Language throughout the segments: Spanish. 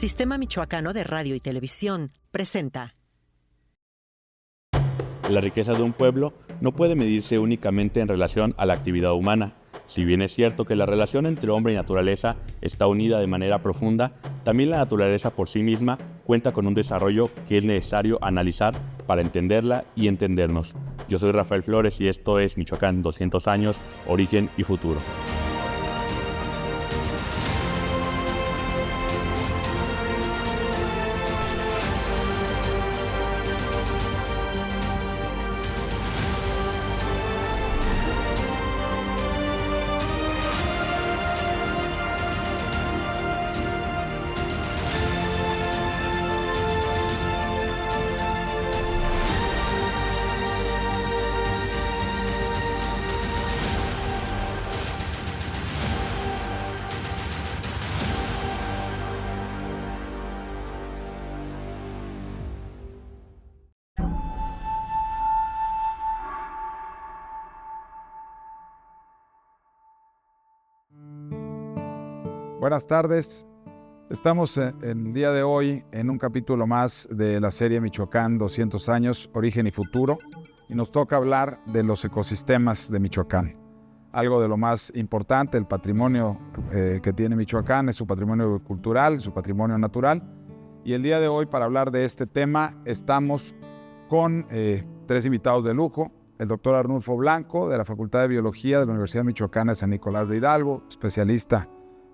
Sistema Michoacano de Radio y Televisión presenta. La riqueza de un pueblo no puede medirse únicamente en relación a la actividad humana. Si bien es cierto que la relación entre hombre y naturaleza está unida de manera profunda, también la naturaleza por sí misma cuenta con un desarrollo que es necesario analizar para entenderla y entendernos. Yo soy Rafael Flores y esto es Michoacán 200 años, origen y futuro. Buenas tardes, estamos el día de hoy en un capítulo más de la serie Michoacán 200 años, origen y futuro, y nos toca hablar de los ecosistemas de Michoacán. Algo de lo más importante, el patrimonio que tiene Michoacán es su patrimonio cultural, su patrimonio natural, y el día de hoy para hablar de este tema estamos con tres invitados de lujo: el doctor Arnulfo Blanco de la Facultad de Biología de la Universidad Michoacana de San Nicolás de Hidalgo, especialista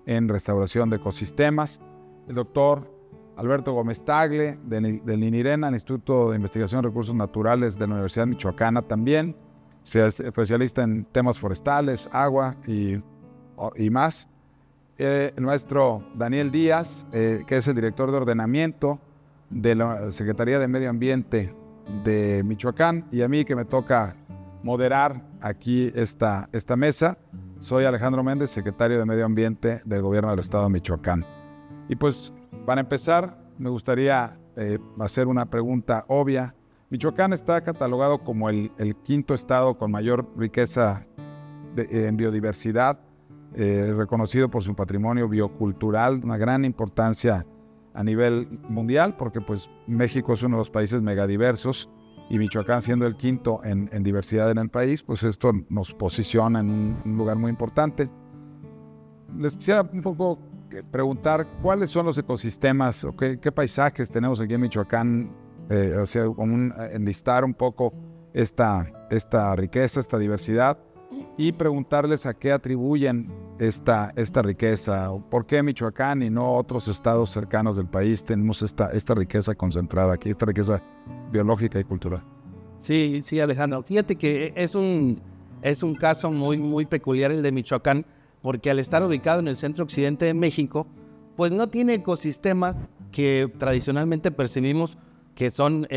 en restauración de ecosistemas; el doctor Alberto Gómez Tagle del INIRENA, el Instituto de Investigación de Recursos Naturales de la Universidad Michoacana también, especialista en temas forestales, agua y más; el maestro Daniel Díaz, que es el director de ordenamiento de la Secretaría de Medio Ambiente de Michoacán, y a mí que me toca moderar aquí esta mesa. Soy Alejandro Méndez, secretario de Medio Ambiente del Gobierno del Estado de Michoacán. Y pues, para empezar, me gustaría hacer una pregunta obvia. Michoacán está catalogado como el quinto estado con mayor riqueza en biodiversidad, reconocido por su patrimonio biocultural, una gran importancia a nivel mundial, porque pues México es uno de los países megadiversos, y Michoacán siendo el quinto en diversidad en el país, pues esto nos posiciona en un lugar muy importante. Les quisiera un poco preguntar cuáles son los ecosistemas o qué paisajes tenemos aquí en Michoacán, enlistar un poco esta riqueza, esta diversidad, y preguntarles a qué atribuyen esta riqueza, o por qué Michoacán y no otros estados cercanos del país tenemos esta riqueza concentrada aquí, esta riqueza biológica y cultural. Sí, Alejandro. Fíjate que es un caso muy peculiar el de Michoacán, porque al estar ubicado en el centro occidente de México, pues no tiene ecosistemas que tradicionalmente percibimos que son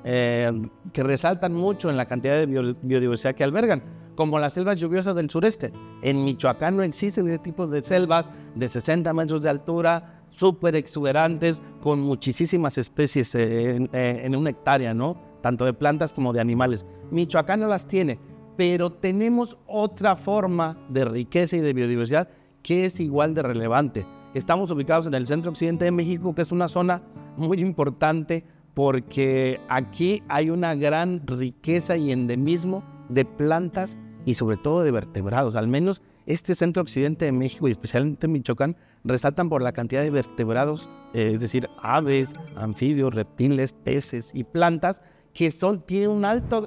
que resaltan mucho en la cantidad de biodiversidad que albergan, como las selvas lluviosas del sureste. En Michoacán no existen ese tipo de selvas de 60 metros de altura, súper exuberantes, con muchísimas especies en una hectárea, ¿no? Tanto de plantas como de animales. Michoacán no las tiene, pero tenemos otra forma de riqueza y de biodiversidad que es igual de relevante. Estamos ubicados en el centro occidente de México, que es una zona muy importante porque aquí hay una gran riqueza y endemismo de plantas y sobre todo de vertebrados. Al menos este centro occidente de México y especialmente Michoacán resaltan por la cantidad de vertebrados, es decir, aves, anfibios, reptiles, peces y plantas que tienen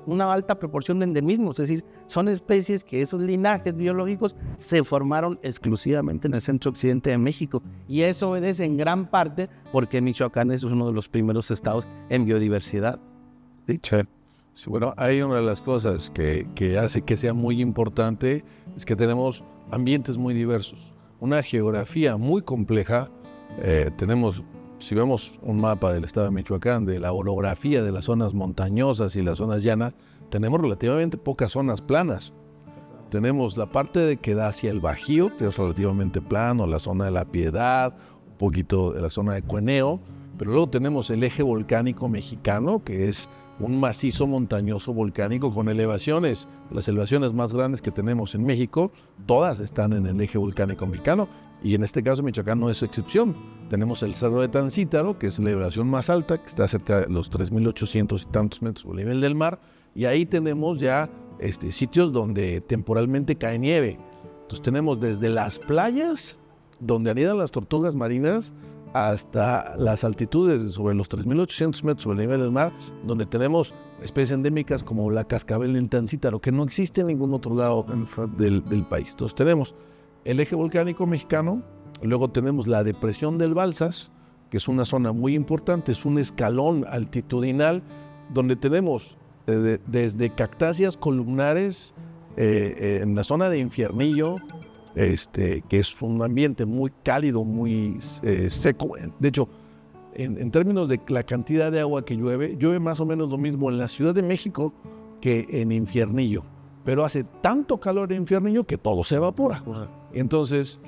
una alta proporción de endemismos, es decir, son especies que esos linajes biológicos se formaron exclusivamente en el centro occidente de México, y eso obedece en gran parte porque Michoacán es uno de los primeros estados en biodiversidad. Dicho. Sí, bueno, hay una de las cosas que hace que sea muy importante, es que tenemos ambientes muy diversos, una geografía muy compleja. Si vemos un mapa del estado de Michoacán, de la orografía de las zonas montañosas y las zonas llanas, tenemos relativamente pocas zonas planas. Tenemos la parte que da hacia el Bajío, que es relativamente plano, la zona de La Piedad, un poquito de la zona de Cueneo, pero luego tenemos el eje volcánico mexicano, que es un macizo montañoso volcánico con elevaciones. Las elevaciones más grandes que tenemos en México, todas están en el eje volcánico mexicano, y en este caso Michoacán no es excepción. Tenemos el Cerro de Tancítaro, que es la elevación más alta, que está cerca de los 3.800 y tantos metros sobre el nivel del mar, y ahí tenemos ya sitios donde temporalmente cae nieve. Entonces tenemos desde las playas, donde anidan las tortugas marinas, hasta las altitudes de sobre los 3.800 metros sobre el nivel del mar, donde tenemos especies endémicas como la cascabel en Tancítaro, que no existe en ningún otro lado del país. Entonces tenemos el eje volcánico mexicano, luego tenemos la depresión del Balsas, que es una zona muy importante, es un escalón altitudinal, donde tenemos desde cactáceas columnares en la zona de Infiernillo, que es un ambiente muy cálido, muy seco. De hecho, en términos de la cantidad de agua que llueve más o menos lo mismo en la Ciudad de México que en Infiernillo. Pero hace tanto calor en Infiernillo que todo se evapora. Entonces,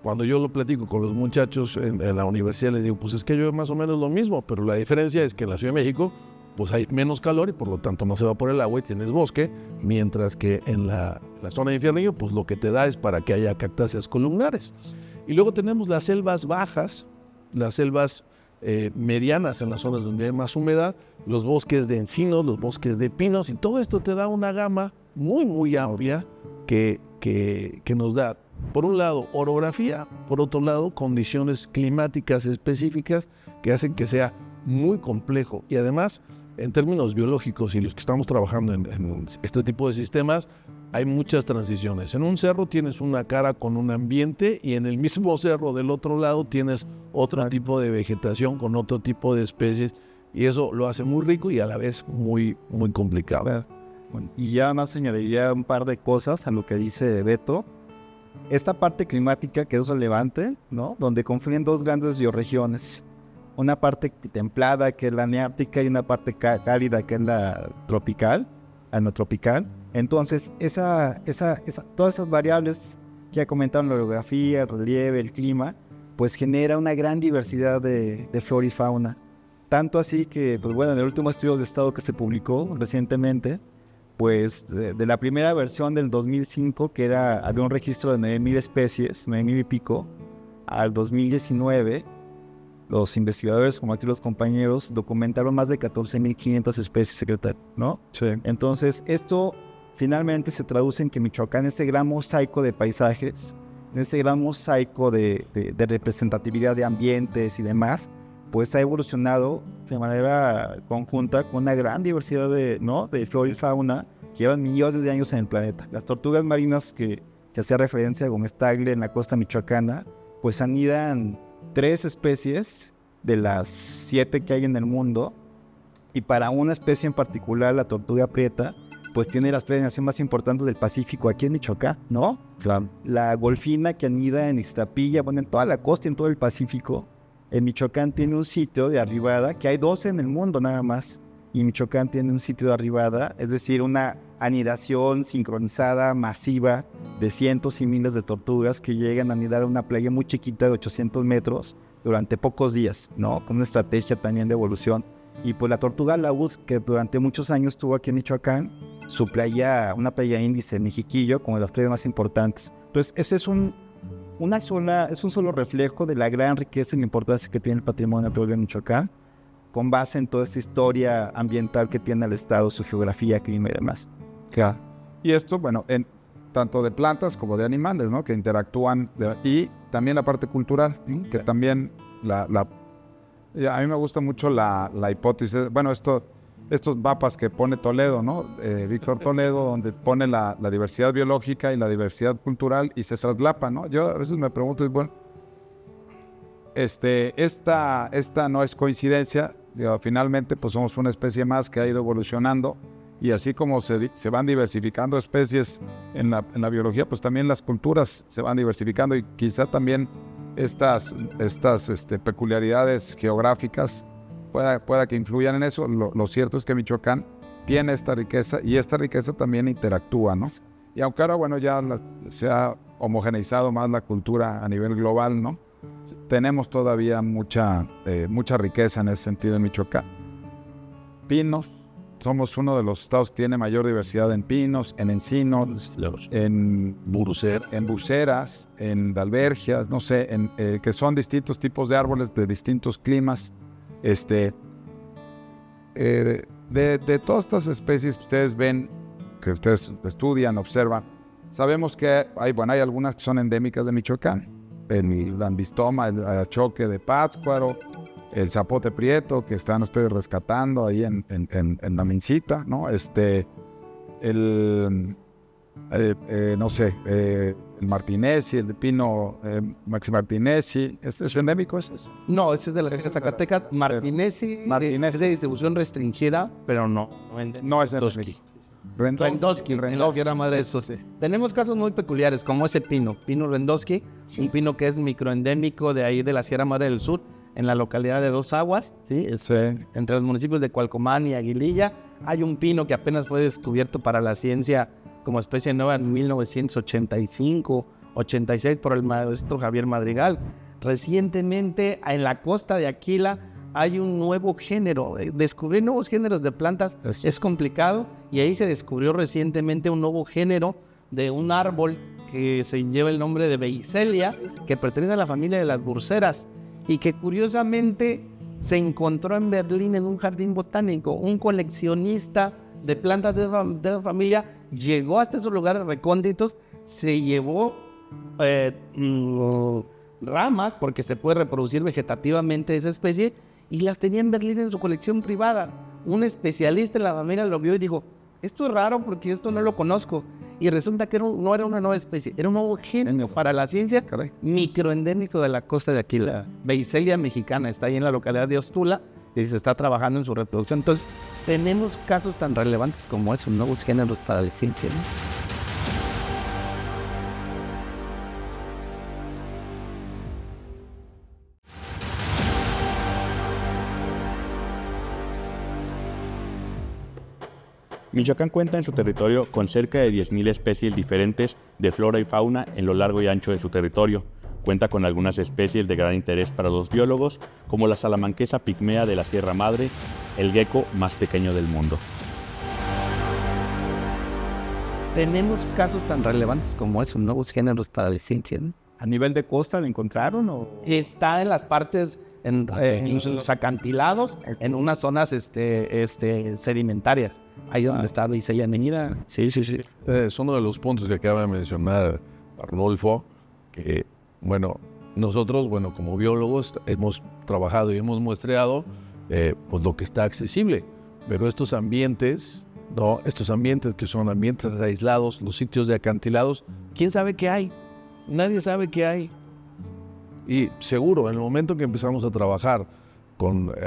cuando yo lo platico con los muchachos en la universidad, les digo, pues es que llueve más o menos lo mismo, pero la diferencia es que en la Ciudad de México pues hay menos calor y por lo tanto no se evapora el agua y tienes bosque, mientras que en la zona de Infiernillo pues lo que te da es para que haya cactáceas columnares. Y luego tenemos las selvas bajas, las selvas medianas en las zonas donde hay más humedad, los bosques de encinos, los bosques de pinos, y todo esto te da una gama muy, muy amplia que nos da, por un lado, orografía, por otro lado, condiciones climáticas específicas que hacen que sea muy complejo. Y además, en términos biológicos y los que estamos trabajando en este tipo de sistemas, hay muchas transiciones. En un cerro tienes una cara con un ambiente y en el mismo cerro del otro lado tienes otro tipo de vegetación con otro tipo de especies, y eso lo hace muy rico y a la vez muy, muy complicado. Bueno, y ya más añadiría un par de cosas a lo que dice Beto. Esta parte climática que es relevante, ¿no? Donde confluyen dos grandes bioregiones. Una parte templada, que es la neártica, y una parte cálida, que es la tropical, anotropical. Entonces, todas esas variables que ya comentaron, la orografía, el relieve, el clima, pues genera una gran diversidad de flora y fauna. Tanto así que, pues bueno, en el último estudio de estado que se publicó recientemente, pues de la primera versión del 2005, que había un registro de 9.000 especies, 9.000 y pico, al 2019, los investigadores, como aquí los compañeros, documentaron más de 14.500 especies, secretario, ¿no? Sí. Entonces, esto finalmente se traduce en que Michoacán, este gran mosaico de paisajes, en este gran mosaico de representatividad de ambientes y demás, pues ha evolucionado de manera conjunta con una gran diversidad de flora y fauna que llevan millones de años en el planeta. Las tortugas marinas que hacía referencia a Gómez Tagle en la costa michoacana, pues anidan 3 especies de las 7 que hay en el mundo, y para una especie en particular, la tortuga prieta, pues tiene las predaciones más importantes del Pacífico aquí en Michoacán, ¿no? Claro. La golfina que anida en Ixtapilla, bueno, en toda la costa y en todo el Pacífico. En Michoacán tiene un sitio de arribada, que hay 12 en el mundo nada más, y Michoacán tiene un sitio de arribada, es decir, una anidación sincronizada, masiva, de cientos y miles de tortugas que llegan a anidar en una playa muy chiquita de 800 metros durante pocos días, ¿no? Con una estrategia también de evolución. Y pues la tortuga laúd, que durante muchos años estuvo aquí en Michoacán, su playa, una playa índice, Mexiquillo, como de las playas más importantes. Entonces, ese es un solo reflejo de la gran riqueza y la importancia que tiene el patrimonio natural de Michoacán, con base en toda esta historia ambiental que tiene el estado, su geografía, clima y demás. Claro. Y esto, bueno, tanto de plantas como de animales, ¿no? Que interactúan, y también la parte cultural, ¿no? Que también a mí me gusta mucho la hipótesis, bueno, estos mapas que pone Toledo, ¿no? Víctor Toledo, donde pone la diversidad biológica y la diversidad cultural y se traslapa, ¿no? Yo a veces me pregunto, bueno, esta no es coincidencia, digo, finalmente pues somos una especie más que ha ido evolucionando, y así como se van diversificando especies en la biología, pues también las culturas se van diversificando, y quizá también estas peculiaridades geográficas pueda que influyan en eso. Lo cierto es que Michoacán tiene esta riqueza, y esta riqueza también interactúa, ¿no? Y aunque ahora, bueno, ya se ha homogeneizado más la cultura a nivel global, ¿no? Tenemos todavía mucha riqueza en ese sentido en Michoacán. Pinos, somos uno de los estados que tiene mayor diversidad en pinos, en encinos, en buceras, en dalbergias, no sé, que son distintos tipos de árboles de distintos climas. De todas estas especies que ustedes ven, que ustedes estudian, observan, sabemos que hay algunas que son endémicas de Michoacán. El lambistoma, el achoque de Pátzcuaro, el zapote prieto que están ustedes rescatando ahí en la mincita, ¿no? El martinesi, el pino Maxi Martinesi, ¿es endémico ese? No, ese es de la región de Zacatecas. Martinesi es de distribución restringida, pero no es endémico. Rendosky, en la Sierra Madre. Eso sí. Tenemos casos muy peculiares, como ese pino Rendosky, un pino que es microendémico de ahí de la Sierra Madre del Sur, en la localidad de Dos Aguas, entre los municipios de Cualcomán y Aguililla. Hay un pino que apenas fue descubierto para la ciencia como especie nueva en 1985-86 por el maestro Javier Madrigal. Recientemente, en la costa de Aquila, hay un nuevo género. Descubrir nuevos géneros de plantas es complicado, y ahí se descubrió recientemente un nuevo género de un árbol que se lleva el nombre de Beiselia, que pertenece a la familia de las burseras, y que curiosamente se encontró en Berlín en un jardín botánico. Un coleccionista de plantas de la familia llegó hasta esos lugares recónditos, se llevó ramas, porque se puede reproducir vegetativamente esa especie, y las tenía en Berlín en su colección privada. Un especialista en la familia lo vio y dijo: esto es raro porque esto no lo conozco. Y resulta que no era una nueva especie, era un nuevo género para la ciencia, microendémico de la costa de Aquila. Beiselia mexicana, está ahí en la localidad de Ostula, y se está trabajando en su reproducción. Entonces, tenemos casos tan relevantes como esos, nuevos géneros para la ciencia, ¿no? Michoacán cuenta en su territorio con cerca de 10.000 especies diferentes de flora y fauna en lo largo y ancho de su territorio. Cuenta con algunas especies de gran interés para los biólogos, como la salamanquesa pigmea de la Sierra Madre, el gecko más pequeño del mundo. Tenemos casos tan relevantes como esos, nuevos géneros para la ciencia, ¿no? ¿A nivel de costa lo encontraron? Está en las partes, en los acantilados, en unas zonas sedimentarias. Ahí donde está Beiselia Menida. Sí. Es uno de los puntos que acaba de mencionar Arnulfo, que, nosotros, como biólogos, hemos trabajado y hemos muestreado pues lo que está accesible, pero estos ambientes que son ambientes aislados, los sitios de acantilados, ¿quién sabe qué hay? Nadie sabe qué hay. Y seguro, en el momento que empezamos a trabajar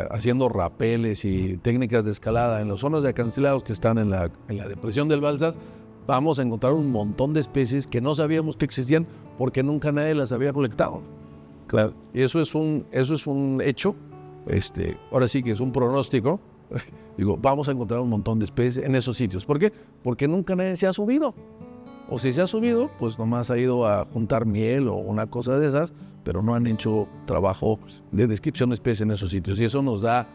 haciendo rapeles y técnicas de escalada en las zonas de acantilados que están en la depresión del Balsas, vamos a encontrar un montón de especies que no sabíamos que existían porque nunca nadie las había colectado. Claro. Y eso es un hecho, ahora sí que es un pronóstico. Vamos a encontrar un montón de especies en esos sitios. ¿Por qué? Porque nunca nadie se ha subido. O si se ha subido, pues nomás ha ido a juntar miel o una cosa de esas, pero no han hecho trabajo de descripción de especies en esos sitios. Y eso nos da,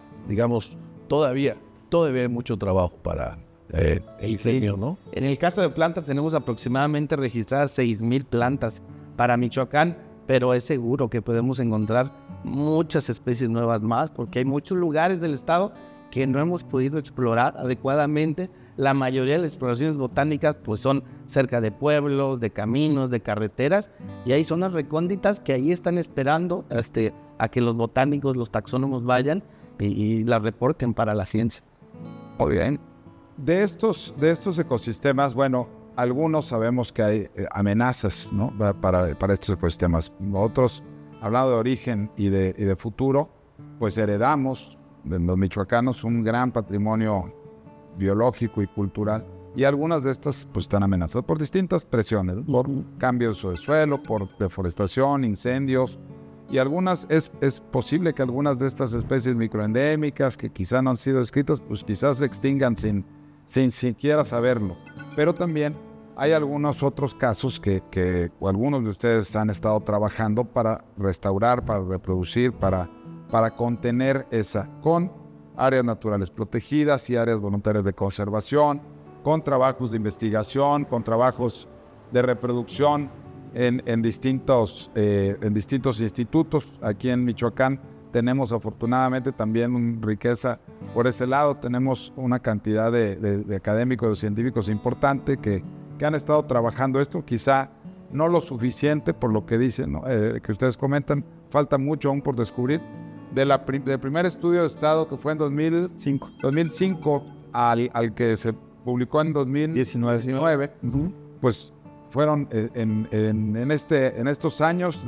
todavía hay mucho trabajo para el diseño, ¿no? En el caso de plantas tenemos aproximadamente registradas 6,000 plantas para Michoacán, pero es seguro que podemos encontrar muchas especies nuevas más, porque hay muchos lugares del estado que no hemos podido explorar adecuadamente. La mayoría de las exploraciones botánicas pues son cerca de pueblos, de caminos, de carreteras, y hay zonas recónditas que ahí están esperando a que los botánicos, los taxónomos vayan y las reporten para la ciencia. Muy bien. De estos ecosistemas, algunos sabemos que hay amenazas, ¿no? para estos ecosistemas. Otros, hablando de origen y de futuro, pues heredamos de los michoacanos un gran patrimonio biológico y cultural, y algunas de estas pues están amenazadas por distintas presiones, por cambio de uso de suelo, por deforestación, incendios, y algunas es posible que algunas de estas especies microendémicas que quizá no han sido descritas, pues quizás se extingan sin siquiera saberlo. Pero también hay algunos otros casos que algunos de ustedes han estado trabajando para restaurar, para reproducir, para contener con áreas naturales protegidas y áreas voluntarias de conservación, con trabajos de investigación, con trabajos de reproducción en distintos institutos. Aquí en Michoacán tenemos afortunadamente también riqueza por ese lado. Tenemos una cantidad de académicos, de científicos importante que han estado trabajando esto, quizá no lo suficiente por lo que dicen, ¿no? Que ustedes comentan, falta mucho aún por descubrir. Del primer estudio de estado que fue en 2005 al que se publicó en 2019, pues fueron en estos años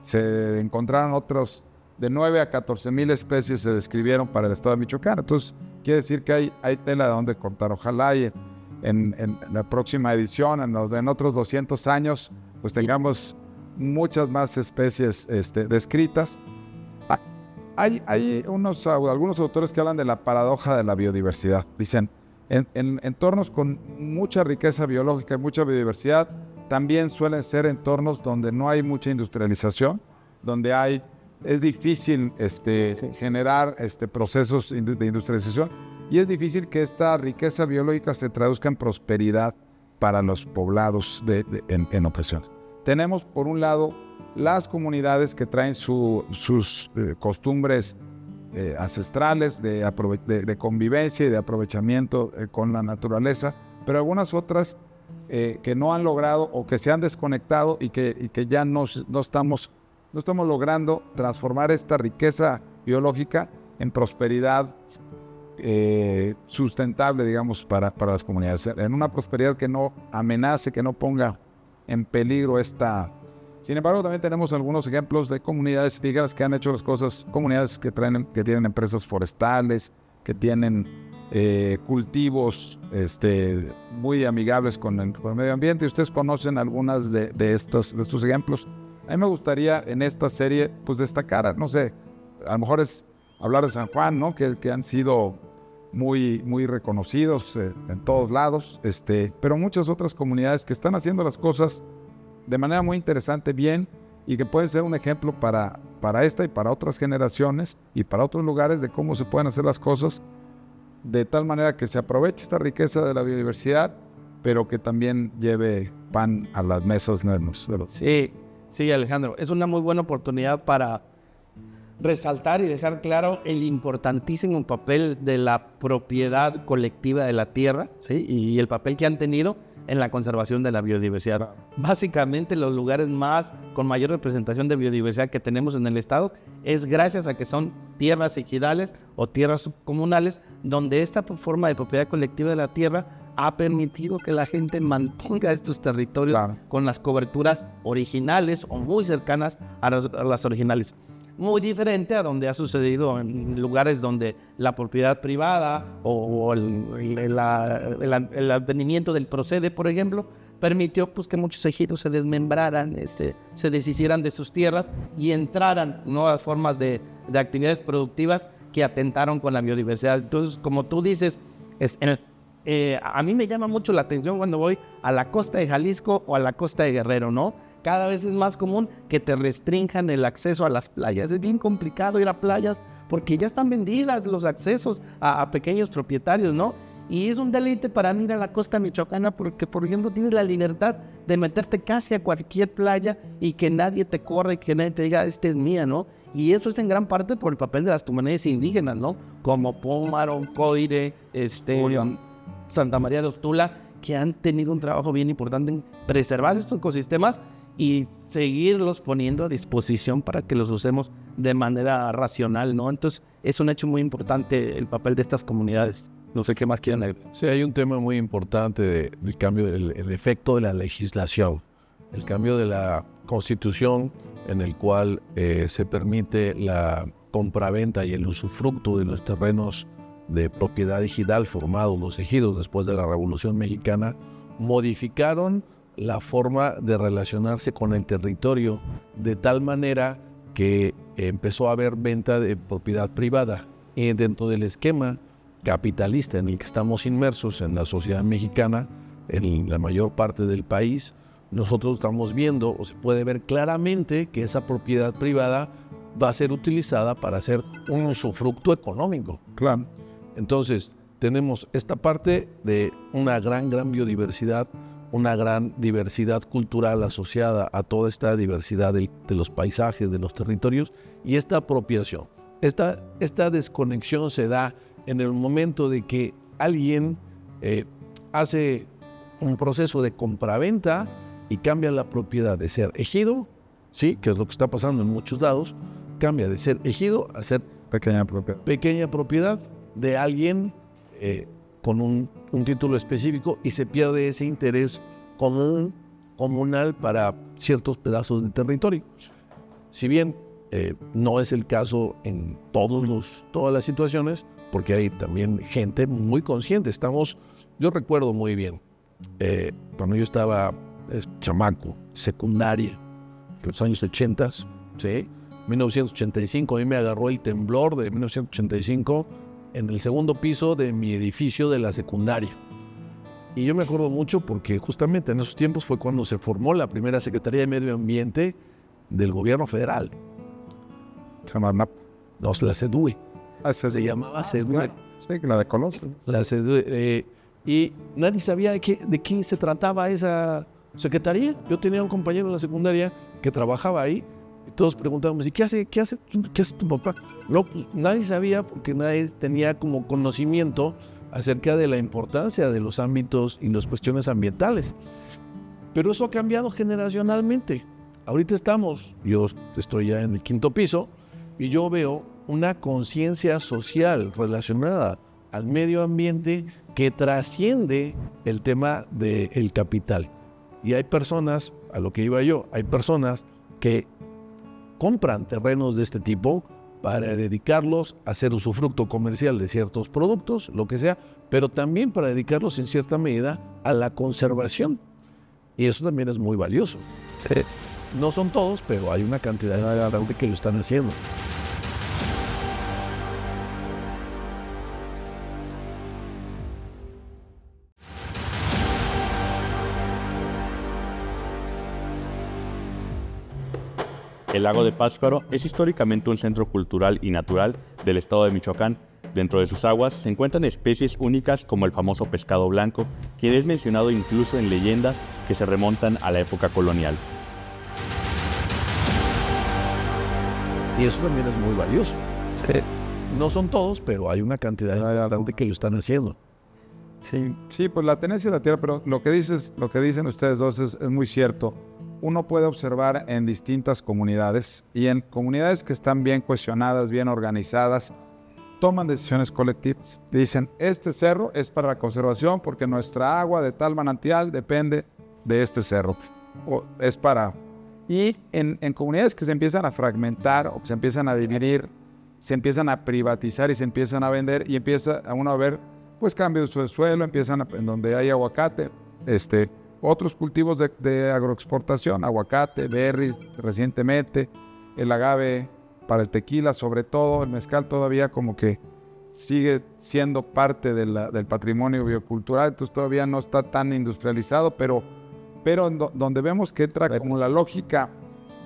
se encontraron otros de 9 a 14 mil especies se describieron para el estado de Michoacán. Entonces quiere decir que hay tela de donde cortar. Ojalá y en la próxima edición, en otros 200 años, pues tengamos muchas más especies descritas. Hay algunos autores que hablan de la paradoja de la biodiversidad. Dicen, en entornos con mucha riqueza biológica y mucha biodiversidad, también suelen ser entornos donde no hay mucha industrialización, donde es difícil generar procesos de industrialización, y es difícil que esta riqueza biológica se traduzca en prosperidad para los poblados en ocasiones. Tenemos, por un lado, las comunidades que traen sus costumbres ancestrales de convivencia y de aprovechamiento con la naturaleza, pero algunas otras que no han logrado o que se han desconectado y que ya no estamos logrando transformar esta riqueza biológica en prosperidad sustentable, digamos, para las comunidades, en una prosperidad que no amenace, que no ponga en peligro esta. Sin embargo, también tenemos algunos ejemplos de comunidades indígenas que han hecho las cosas, comunidades que tienen empresas forestales, que tienen cultivos muy amigables con el medio ambiente, y ustedes conocen algunas de estos ejemplos. A mí me gustaría en esta serie pues destacar, no sé, a lo mejor es hablar de San Juan, ¿no? Que han sido muy, muy reconocidos en todos lados, pero muchas otras comunidades que están haciendo las cosas de manera muy interesante, bien, y que pueden ser un ejemplo para esta y para otras generaciones y para otros lugares de cómo se pueden hacer las cosas de tal manera que se aproveche esta riqueza de la biodiversidad, pero que también lleve pan a las mesas de los. Sí, Alejandro, es una muy buena oportunidad para resaltar y dejar claro el importantísimo papel de la propiedad colectiva de la tierra, ¿sí? Y el papel que han tenido en la conservación de la biodiversidad. Básicamente los lugares con mayor representación de biodiversidad que tenemos en el estado es gracias a que son tierras ejidales o tierras subcomunales, donde esta forma de propiedad colectiva de la tierra ha permitido que la gente mantenga estos territorios con las coberturas originales o muy cercanas a las originales. Muy diferente a donde ha sucedido en lugares donde la propiedad privada o el advenimiento del procede, por ejemplo, permitió pues, que muchos ejidos se desmembraran, se deshicieran de sus tierras y entraran nuevas formas de actividades productivas que atentaron con la biodiversidad. Entonces, como tú dices, a mí me llama mucho la atención cuando voy a la costa de Jalisco o a la costa de Guerrero, ¿no? Cada vez es más común que te restrinjan el acceso a las playas. Es bien complicado ir a playas porque ya están vendidas los accesos a pequeños propietarios, ¿no? Y es un deleite para mí ir a la costa michoacana porque, por ejemplo, tienes la libertad de meterte casi a cualquier playa y que nadie te corra y que nadie te diga, esta es mía, ¿no? Y eso es en gran parte por el papel de las comunidades indígenas, ¿no? Como Pómaro, Coire, Santa María de Ostula, que han tenido un trabajo bien importante en preservar estos ecosistemas y seguirlos poniendo a disposición para que los usemos de manera racional, ¿no? Entonces, es un hecho muy importante el papel de estas comunidades. No sé qué más quieren agregar. Sí, hay un tema muy importante del cambio, el efecto de la legislación, el cambio de la Constitución en el cual se permite la compraventa y el usufructo de los terrenos de propiedad ejidal formados, los ejidos después de la Revolución Mexicana, modificaron la forma de relacionarse con el territorio de tal manera que empezó a haber venta de propiedad privada. Y dentro del esquema capitalista en el que estamos inmersos en la sociedad mexicana, en la mayor parte del país, nosotros estamos viendo o se puede ver claramente que esa propiedad privada va a ser utilizada para hacer un usufructo económico. Claro. Entonces, tenemos esta parte de una gran biodiversidad, una gran diversidad cultural asociada a toda esta diversidad de los paisajes, de los territorios, y esta apropiación. Esta desconexión se da en el momento de que alguien hace un proceso de compraventa y cambia la propiedad de ser ejido, sí, que es lo que está pasando en muchos lados, cambia de ser ejido a ser pequeña propiedad de alguien con un título específico, y se pierde ese interés comunal para ciertos pedazos de territorio. Si bien no es el caso en todas las situaciones, porque hay también gente muy consciente. Yo recuerdo muy bien, cuando yo estaba chamaco, secundaria, en los años 80, ¿sí? 1985, a mí me agarró el temblor de 1985 en el segundo piso de mi edificio de la secundaria. Y yo me acuerdo mucho porque justamente en esos tiempos fue cuando se formó la primera Secretaría de Medio Ambiente del gobierno federal. Se llama NAP. No, la CEDUE. Se llamaba CEDUE. Sí, la de Colosio. La CEDUE. Y nadie sabía de qué se trataba esa secretaría. Yo tenía un compañero en la secundaria que trabajaba ahí, y todos preguntábamos, ¿y qué hace tu papá? No, pues nadie sabía, porque nadie tenía como conocimiento acerca de la importancia de los ámbitos y las cuestiones ambientales. Pero eso ha cambiado generacionalmente. Ahorita yo estoy ya en el 5º piso, y yo veo una conciencia social relacionada al medio ambiente que trasciende el tema del capital. Y hay personas, a lo que iba yo, hay personas que compran terrenos de este tipo para dedicarlos a hacer usufructo comercial de ciertos productos, lo que sea, pero también para dedicarlos en cierta medida a la conservación. Y eso también es muy valioso. Sí. No son todos, pero hay una cantidad de gente que lo están haciendo. El lago de Pátzcuaro es históricamente un centro cultural y natural del estado de Michoacán. Dentro de sus aguas se encuentran especies únicas como el famoso pescado blanco, quien es mencionado incluso en leyendas que se remontan a la época colonial. Y eso también es muy valioso. Sí. No son todos, pero hay una cantidad de gente que lo están haciendo. Sí, pues la tenencia de la tierra, pero lo que dicen ustedes dos es muy cierto. Uno puede observar en distintas comunidades, y en comunidades que están bien cohesionadas, bien organizadas, toman decisiones colectivas. Dicen, este cerro es para la conservación porque nuestra agua de tal manantial depende de este cerro. Y en comunidades que se empiezan a fragmentar o que se empiezan a dividir, se empiezan a privatizar y se empiezan a vender, y empieza a uno a ver pues cambios de suelo, en donde hay aguacate, otros cultivos de agroexportación, aguacate, berries recientemente, el agave para el tequila, sobre todo el mezcal todavía como que sigue siendo parte del patrimonio biocultural, entonces todavía no está tan industrializado, pero donde vemos que entra como la lógica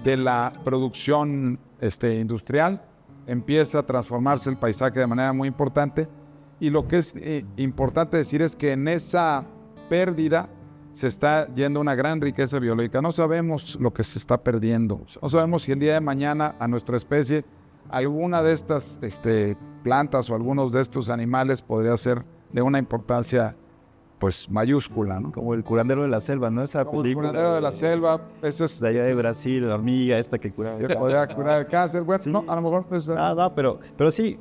de la producción industrial, empieza a transformarse el paisaje de manera muy importante. Y lo que es importante decir es que en esa pérdida se está yendo una gran riqueza biológica. No sabemos lo que se está perdiendo. No sabemos si el día de mañana a nuestra especie alguna de estas plantas o algunos de estos animales podría ser de una importancia pues mayúscula, ¿no? Como el curandero de la selva, ¿no? Esa Como el película curandero de la selva, esa es de allá de Brasil, la hormiga esta que cura. que podría curar el cáncer. Bueno, Sí. no, a lo mejor pues, No, pero sí,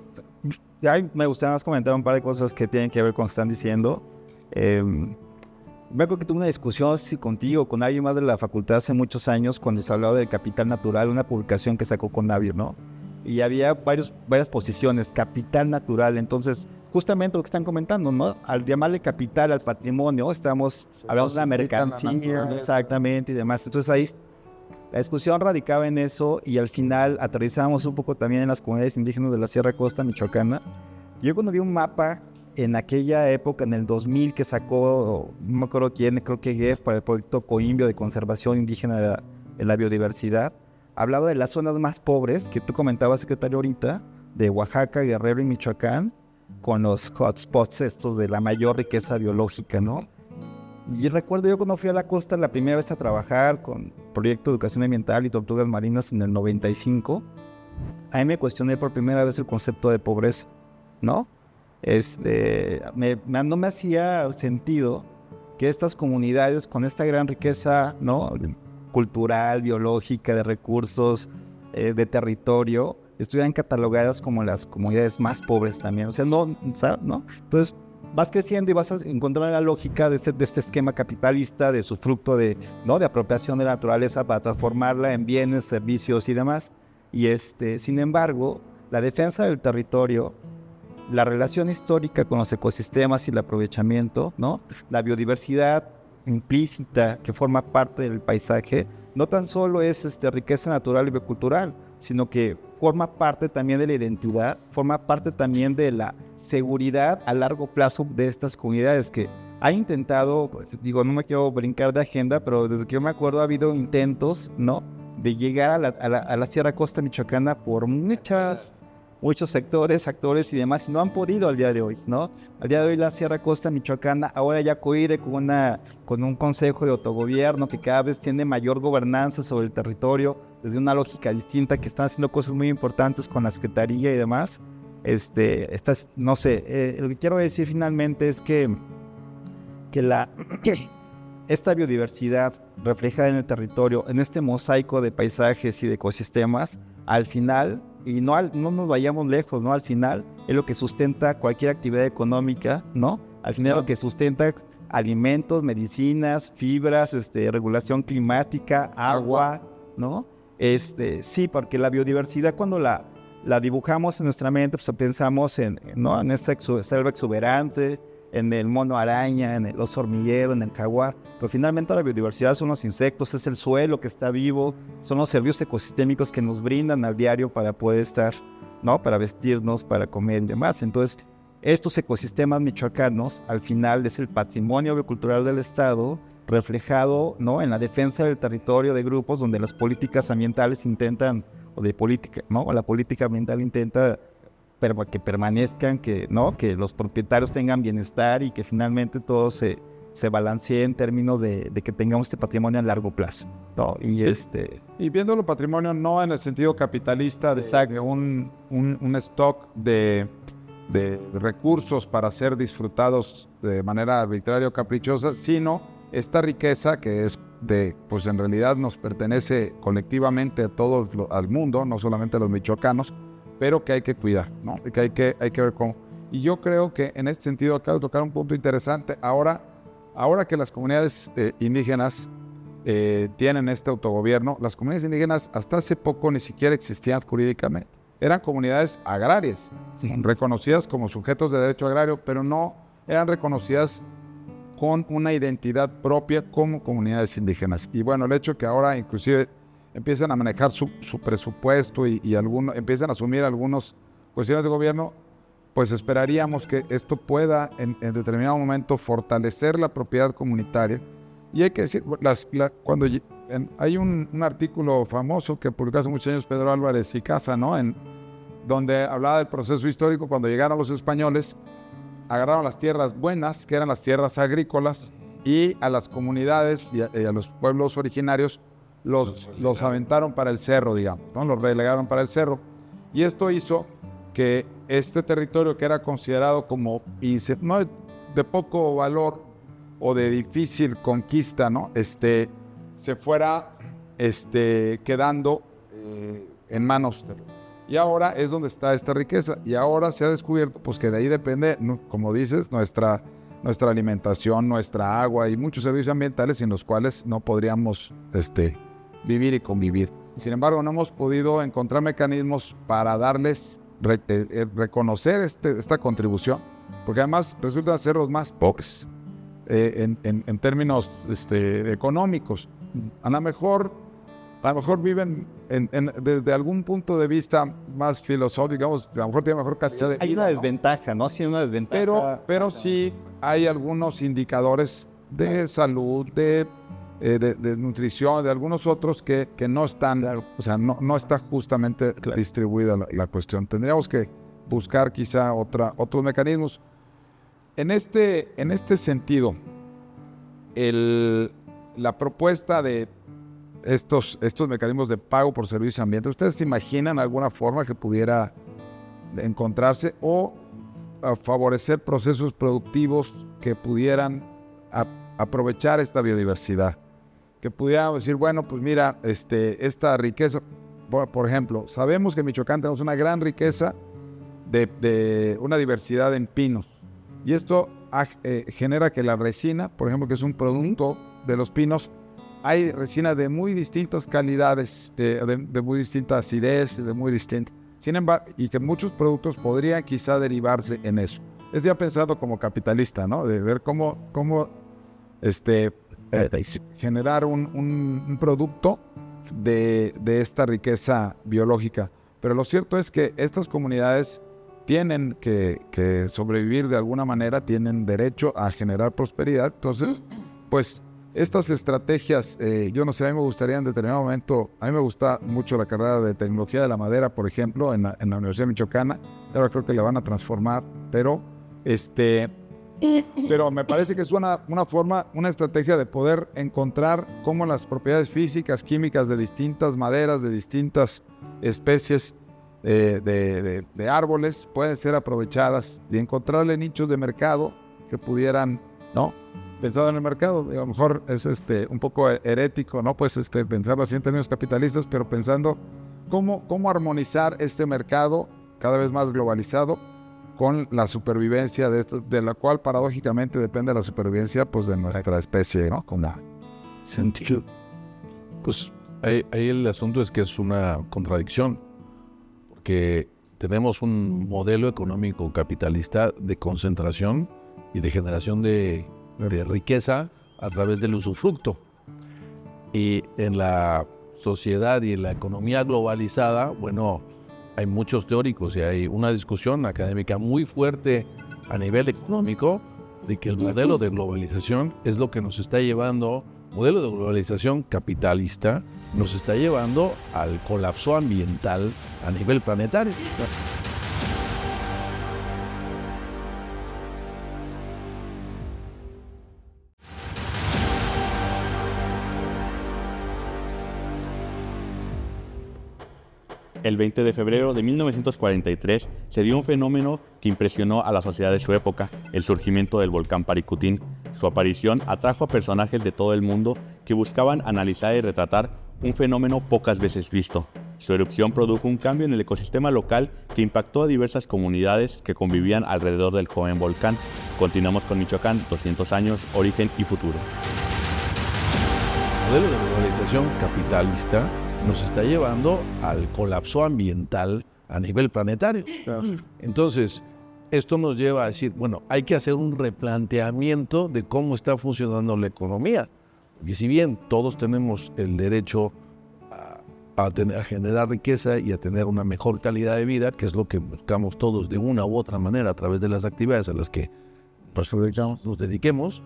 me gustaría más comentar un par de cosas que tienen que ver con lo que están diciendo. Me acuerdo que tuve una discusión contigo, con alguien más de la facultad hace muchos años, cuando se hablaba del capital natural, una publicación que sacó con Navir, ¿no? Y había varias posiciones, capital natural. Entonces, justamente lo que están comentando, ¿no? Al llamarle capital al patrimonio, estamos hablando de una mercancía, exactamente, y demás. Entonces ahí la discusión radicaba en eso, y al final aterrizamos un poco también en las comunidades indígenas de la Sierra Costa Michoacana. Yo cuando vi un mapa en aquella época, en el 2000, que sacó, no me acuerdo quién, creo que GEF, para el proyecto Coimbio de conservación indígena de la biodiversidad, hablaba de las zonas más pobres que tú comentabas, secretario, ahorita, de Oaxaca, Guerrero y Michoacán, con los hotspots estos de la mayor riqueza biológica, ¿no? Y recuerdo yo cuando fui a la costa la primera vez a trabajar con Proyecto de Educación Ambiental y Tortugas Marinas en el 95, ahí me cuestioné por primera vez el concepto de pobreza, ¿no? No me hacía sentido que estas comunidades con esta gran riqueza, ¿no?, cultural, biológica, de recursos, de territorio, estuvieran catalogadas como las comunidades más pobres también. O sea, ¿no? Entonces, vas creciendo y vas a encontrar la lógica de este esquema capitalista, de su fruto de apropiación de la naturaleza para transformarla en bienes, servicios y demás. Y sin embargo, la defensa del territorio, la relación histórica con los ecosistemas y el aprovechamiento, ¿no?, la biodiversidad implícita que forma parte del paisaje, no tan solo es riqueza natural y biocultural, sino que forma parte también de la identidad, forma parte también de la seguridad a largo plazo de estas comunidades que ha intentado, no me quiero brincar de agenda, pero desde que yo me acuerdo ha habido intentos, ¿no?, de llegar a la Sierra Costa Michoacana por muchos sectores, actores y demás, y no han podido al día de hoy, ¿no? Al día de hoy la Sierra Costa Michoacana, ahora ya Coire con un consejo de autogobierno que cada vez tiene mayor gobernanza sobre el territorio, desde una lógica distinta, que están haciendo cosas muy importantes con la Secretaría y demás. Lo que quiero decir finalmente es que esta biodiversidad reflejada en el territorio, en este mosaico de paisajes y de ecosistemas, al final, y no nos vayamos lejos, ¿no?, al final es lo que sustenta cualquier actividad económica, ¿no? Al final es lo que sustenta alimentos, medicinas, fibras, regulación climática, agua, ¿no? Sí, porque la biodiversidad cuando la dibujamos en nuestra mente, pues pensamos en esta selva exuberante, en el mono araña, en el oso hormiguero, en el jaguar, pero finalmente la biodiversidad son los insectos, es el suelo que está vivo, son los servicios ecosistémicos que nos brindan al diario para poder estar, ¿no?, para vestirnos, para comer y demás. Entonces, estos ecosistemas michoacanos, al final es el patrimonio biocultural del Estado, reflejado, ¿no?, en la defensa del territorio de grupos donde las políticas ambientales intentan, la política ambiental intenta que permanezcan, que los propietarios tengan bienestar y que finalmente todo se balancee en términos de que tengamos este patrimonio a largo plazo, ¿no? Y viendo el patrimonio no en el sentido capitalista de un stock de recursos para ser disfrutados de manera arbitraria o caprichosa, sino esta riqueza que es pues en realidad nos pertenece colectivamente a todo al mundo, no solamente a los michoacanos, pero que hay que cuidar, ¿no? Que hay que ver cómo. Y yo creo que en este sentido acabo de tocar un punto interesante. Ahora que las comunidades indígenas tienen este autogobierno, las comunidades indígenas hasta hace poco ni siquiera existían jurídicamente. Eran comunidades agrarias, sí, reconocidas como sujetos de derecho agrario, pero no eran reconocidas con una identidad propia como comunidades indígenas. Y bueno, el hecho que ahora inclusive empiezan a manejar su presupuesto y empiezan a asumir algunas cuestiones de gobierno, pues esperaríamos que esto pueda en determinado momento fortalecer la propiedad comunitaria. Y hay que decir, hay un artículo famoso que publicó hace muchos años Pedro Álvarez y Casa, ¿no?, donde hablaba del proceso histórico cuando llegaron los españoles, agarraron las tierras buenas, que eran las tierras agrícolas, y a las comunidades y a los pueblos originarios los aventaron para el cerro, digamos, ¿no? Los relegaron para el cerro. Y esto hizo que este territorio que era considerado como no de poco valor o de difícil conquista, ¿no?, se fuera quedando en manos de... Y ahora es donde está esta riqueza. Y ahora se ha descubierto pues que de ahí depende, como dices, nuestra alimentación, nuestra agua y muchos servicios ambientales sin los cuales no podríamos vivir y convivir. Sin embargo, no hemos podido encontrar mecanismos para darles, reconocer esta contribución, porque además resultan ser los más pobres en términos económicos. A lo mejor viven desde algún punto de vista más filosófico, digamos, a lo mejor tienen mejor calidad de vida. Hay una desventaja, ¿no? Sí, una desventaja. Pero sí hay algunos indicadores de salud, de de nutrición, de algunos otros que no están, o sea, no está justamente distribuida la cuestión. Tendríamos que buscar quizá otros mecanismos. En este sentido, la propuesta de estos mecanismos de pago por servicios ambientales, ¿ustedes se imaginan alguna forma que pudiera encontrarse o favorecer procesos productivos que pudieran aprovechar esta biodiversidad? Que pudiéramos decir, bueno, pues mira, esta riqueza, por ejemplo, sabemos que en Michoacán tenemos una gran riqueza de una diversidad en pinos. Y esto genera que la resina, por ejemplo, que es un producto de los pinos, hay resina de muy distintas calidades, de muy distinta acidez, de muy distinta. Sin embargo, y que muchos productos podrían quizá derivarse en eso. Es ya pensado como capitalista, ¿no? De ver cómo generar un producto de esta riqueza biológica. Pero lo cierto es que estas comunidades tienen que sobrevivir de alguna manera, tienen derecho a generar prosperidad. Entonces, pues estas estrategias, yo no sé, a mí me gustaría en determinado momento, a mí me gusta mucho la carrera de tecnología de la madera, por ejemplo, en la Universidad Michoacana. Ahora creo que la van a transformar, pero me parece que es una forma, una estrategia de poder encontrar cómo las propiedades físicas, químicas de distintas maderas, de distintas especies de árboles pueden ser aprovechadas y encontrarle nichos de mercado que pudieran, ¿no? Pensado en el mercado, a lo mejor es un poco herético, ¿no? Pues pensarlo así en términos capitalistas, pero pensando cómo armonizar este mercado cada vez más globalizado con la supervivencia de la cual paradójicamente depende la supervivencia, pues, de nuestra especie, ¿no? Con la sentido. Pues ahí el asunto es que es una contradicción, porque tenemos un modelo económico capitalista de concentración y de generación de riqueza a través del usufructo. Y en la sociedad y en la economía globalizada, bueno, hay muchos teóricos y hay una discusión académica muy fuerte a nivel económico de que el modelo de globalización es lo que nos está llevando, modelo de globalización capitalista, nos está llevando al colapso ambiental a nivel planetario. El 20 de febrero de 1943 se dio un fenómeno que impresionó a la sociedad de su época, el surgimiento del volcán Paricutín. Su aparición atrajo a personajes de todo el mundo que buscaban analizar y retratar un fenómeno pocas veces visto. Su erupción produjo un cambio en el ecosistema local que impactó a diversas comunidades que convivían alrededor del joven volcán. Continuamos con Michoacán, 200 años, origen y futuro. El modelo de globalización capitalista nos está llevando al colapso ambiental a nivel planetario. Entonces, esto nos lleva a decir, bueno, hay que hacer un replanteamiento de cómo está funcionando la economía. Porque si bien todos tenemos el derecho a generar riqueza y a tener una mejor calidad de vida, que es lo que buscamos todos de una u otra manera a través de las actividades a las que nos dediquemos,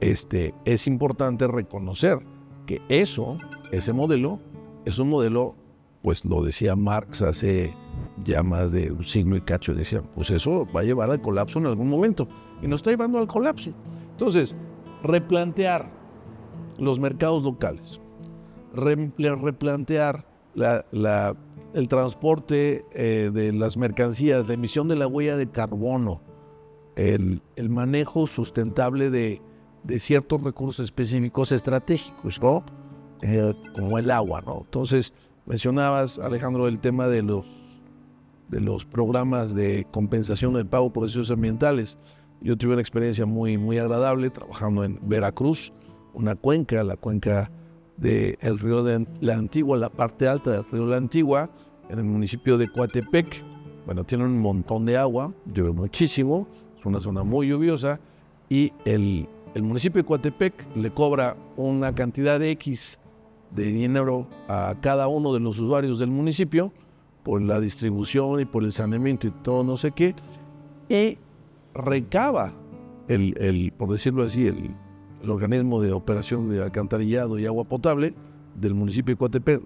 es importante reconocer que ese modelo, es un modelo, pues lo decía Marx hace ya más de un siglo y cacho, decía, pues eso va a llevar al colapso en algún momento, y nos está llevando al colapso. Entonces, replantear los mercados locales, replantear el transporte de las mercancías, la emisión de la huella de carbono, el manejo sustentable de ciertos recursos específicos estratégicos, ¿no? Como el agua, ¿no? Entonces, mencionabas, Alejandro, el tema de los programas de compensación del pago por desechos ambientales. Yo tuve una experiencia muy, muy agradable trabajando en Veracruz, una cuenca, la cuenca del río de la Antigua, la parte alta del río de la Antigua, en el municipio de Coatepec. Bueno, tiene un montón de agua, llueve muchísimo, es una zona muy lluviosa, y el municipio de Coatepec le cobra una cantidad de X de dinero a cada uno de los usuarios del municipio por la distribución y por el saneamiento y todo no sé qué, y recaba por decirlo así, el organismo de operación de alcantarillado y agua potable del municipio de Coatepec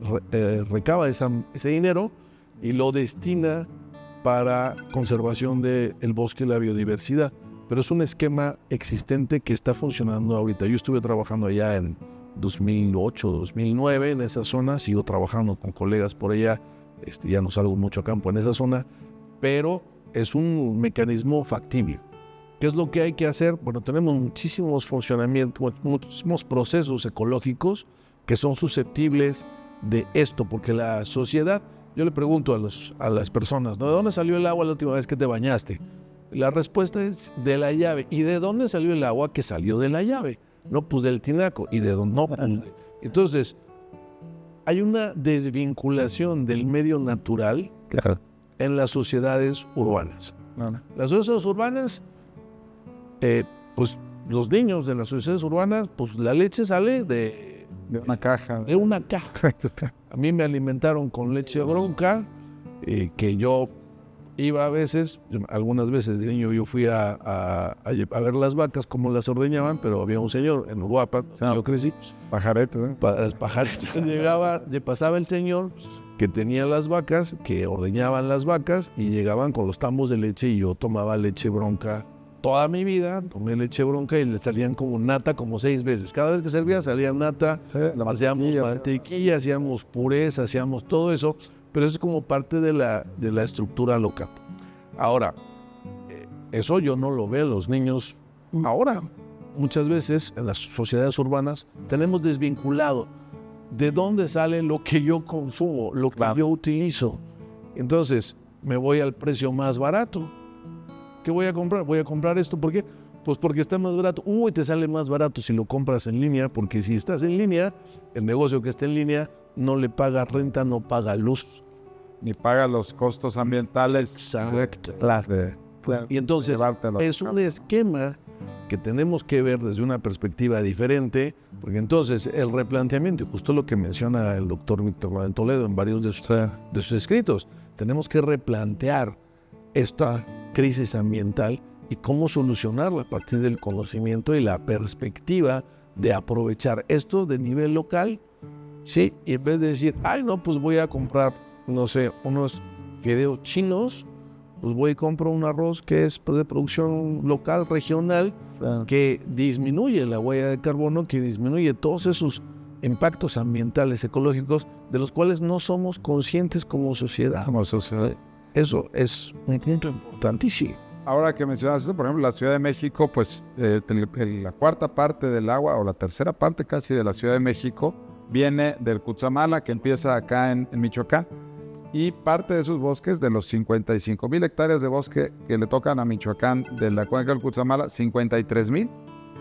recaba ese dinero y lo destina para conservación del bosque y la biodiversidad. Pero es un esquema existente que está funcionando ahorita. Yo estuve trabajando allá en 2008, 2009 en esa zona, sigo trabajando con colegas por allá, ya no salgo mucho a campo en esa zona, pero es un mecanismo factible. ¿Qué es lo que hay que hacer? Bueno, tenemos muchísimos funcionamientos, muchísimos procesos ecológicos que son susceptibles de esto, porque la sociedad, yo le pregunto a las personas, ¿no? ¿De dónde salió el agua la última vez que te bañaste? La respuesta es de la llave. ¿Y de dónde salió el agua que salió de la llave? No, pues del tinaco. ¿Y de dónde? No, pues. Entonces, hay una desvinculación del medio natural en las sociedades urbanas. Las sociedades urbanas, pues los niños de las sociedades urbanas, pues la leche sale de una caja. De una caja. A mí me alimentaron con leche bronca, que yo iba a veces, algunas veces de niño yo fui a ver las vacas como las ordeñaban, pero había un señor en Uruapan, yo crecí. Pajarete, ¿eh? Las pajaretas. Pasaba el señor que tenía las vacas, que ordeñaban las vacas y llegaban con los tambos de leche y yo tomaba leche bronca. Toda mi vida tomé leche bronca y le salían como nata como 6 veces. Cada vez que servía salía nata, hacíamos mantequilla, hacíamos purés, hacíamos todo eso, pero eso es como parte de la estructura local. Ahora, eso yo no lo veo en los niños ahora. Muchas veces en las sociedades urbanas tenemos desvinculado de dónde sale lo que yo consumo, lo que yo utilizo. Entonces, me voy al precio más barato. ¿Qué voy a comprar? Voy a comprar esto, ¿por qué? Pues porque está más barato. Uy, te sale más barato si lo compras en línea, porque si estás en línea, el negocio que está en línea no le paga renta, no paga luz. Ni paga los costos ambientales. Exacto. Claro. Y entonces es un esquema que tenemos que ver desde una perspectiva diferente, porque entonces el replanteamiento, justo lo que menciona el doctor Víctor Manuel Toledo en varios de sus escritos, tenemos que replantear esta crisis ambiental y cómo solucionarla a partir del conocimiento y la perspectiva de aprovechar esto de nivel local, sí, y en vez de decir, ay no, pues voy a comprar, no sé, unos fideos chinos, pues voy y compro un arroz que es de producción local, regional, que disminuye la huella de carbono, que disminuye todos esos impactos ambientales, ecológicos, de los cuales no somos conscientes como sociedad. Eso es un punto importantísimo. Ahora que mencionas eso, por ejemplo, la Ciudad de México, pues la cuarta parte del agua, o la tercera parte casi de la Ciudad de México, viene del Cutzamala, que empieza acá en Michoacán. Y parte de sus bosques, de los 55,000 hectáreas de bosque que le tocan a Michoacán de la cuenca del Cutzamala, 53,000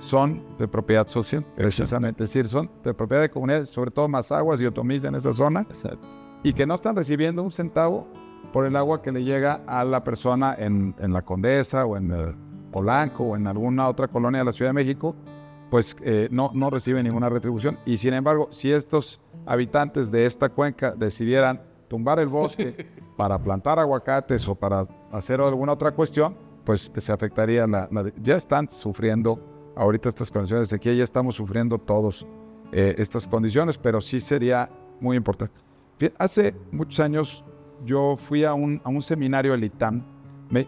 son de propiedad social, precisamente. Es decir, son de propiedad de comunidades, sobre todo Mazaguas y Otomís en esa zona, y que no están recibiendo un centavo por el agua que le llega a la persona en la Condesa o en Polanco o en alguna otra colonia de la Ciudad de México, pues no reciben ninguna retribución. Y sin embargo, si estos habitantes de esta cuenca decidieran tumbar el bosque para plantar aguacates o para hacer alguna otra cuestión, pues se afectaría ya están sufriendo ahorita estas condiciones de sequía, ya estamos sufriendo todos estas condiciones, pero sí sería muy importante. Hace muchos años yo fui a un seminario del ITAM,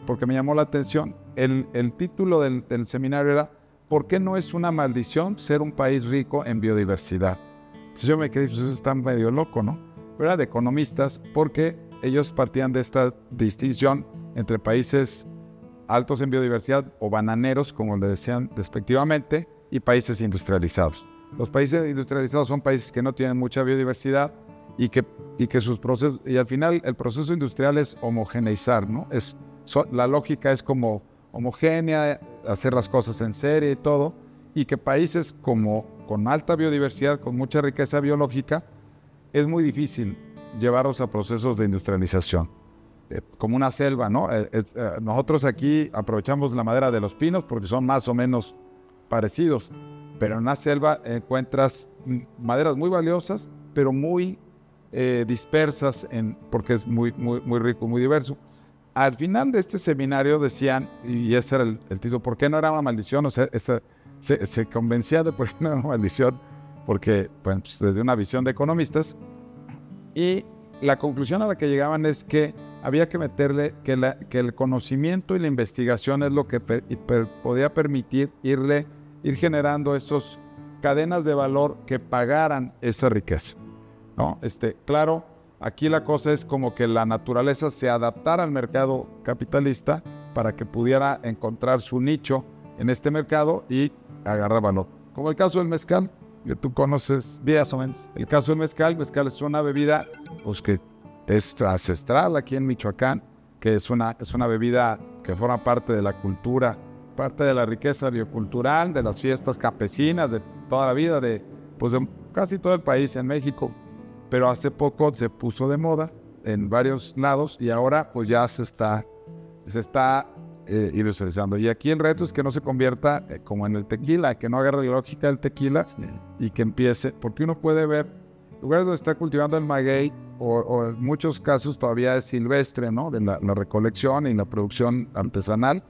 porque me llamó la atención. El título del seminario era ¿por qué no es una maldición ser un país rico en biodiversidad? Entonces yo me quedé, pues eso está medio loco, ¿no? Pero era de economistas, porque ellos partían de esta distinción entre países altos en biodiversidad o bananeros, como le decían despectivamente, y países industrializados. Los países industrializados son países que no tienen mucha biodiversidad y que sus procesos, y al final el proceso industrial es homogeneizar, ¿no? La lógica es como homogénea, hacer las cosas en serie y todo, y que países con alta biodiversidad, con mucha riqueza biológica, es muy difícil llevarlos a procesos de industrialización, como una selva, ¿no? Nosotros aquí aprovechamos la madera de los pinos porque son más o menos parecidos, pero en la selva encuentras maderas muy valiosas, pero muy dispersas, porque es muy rico, muy diverso. Al final de este seminario decían, y ese era el título, ¿por qué no era una maldición? O sea, se convencía de poner una maldición, porque pues, desde una visión de economistas, y la conclusión a la que llegaban es que había que meterle que el conocimiento y la investigación es lo que podía permitir ir generando esas cadenas de valor que pagaran esa riqueza, ¿no? Claro, aquí la cosa es como que la naturaleza se adaptara al mercado capitalista para que pudiera encontrar su nicho en este mercado y agarrar valor. Como el caso del mezcal, que tú conoces bien, más o menos. El caso del mezcal es una bebida pues, que es ancestral aquí en Michoacán, que es una bebida que forma parte de la cultura, parte de la riqueza biocultural, de las fiestas campesinas, de toda la vida, de casi todo el país en México. Pero hace poco se puso de moda en varios lados y ahora pues ya se está industrializando. Y aquí el reto es que no se convierta como en el tequila, que no agarre la lógica del tequila y que empiece, porque uno puede ver lugares donde está cultivando el maguey o en muchos casos todavía es silvestre, ¿no? De la recolección y la producción artesanal,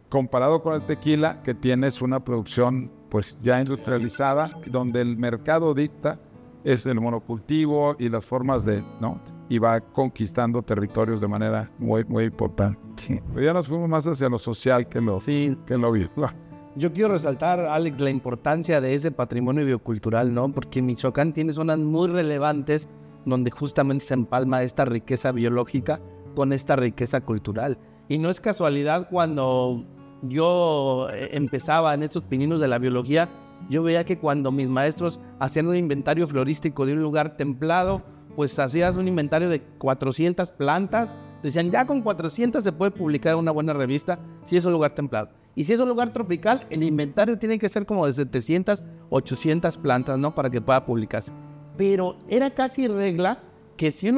comparado con el tequila, que tienes una producción pues ya industrializada, donde el mercado dicta es el monocultivo y las formas de, ¿no? Y va conquistando territorios de manera muy, muy importante. Sí. Pero ya nos fuimos más hacia lo social que lo virtual. Yo quiero resaltar, Alex, la importancia de ese patrimonio biocultural, ¿no? Porque Michoacán tiene zonas muy relevantes donde justamente se empalma esta riqueza biológica con esta riqueza cultural. Y no es casualidad, cuando yo empezaba en estos pininos de la biología, yo veía que cuando mis maestros hacían un inventario florístico de un lugar templado, pues hacías un inventario de 400 plantas. Decían, ya con 400 se puede publicar una buena revista si es un lugar templado. Y si es un lugar tropical, el inventario tiene que ser como de 700, 800 plantas, ¿no? Para que pueda publicarse. Pero era casi regla que si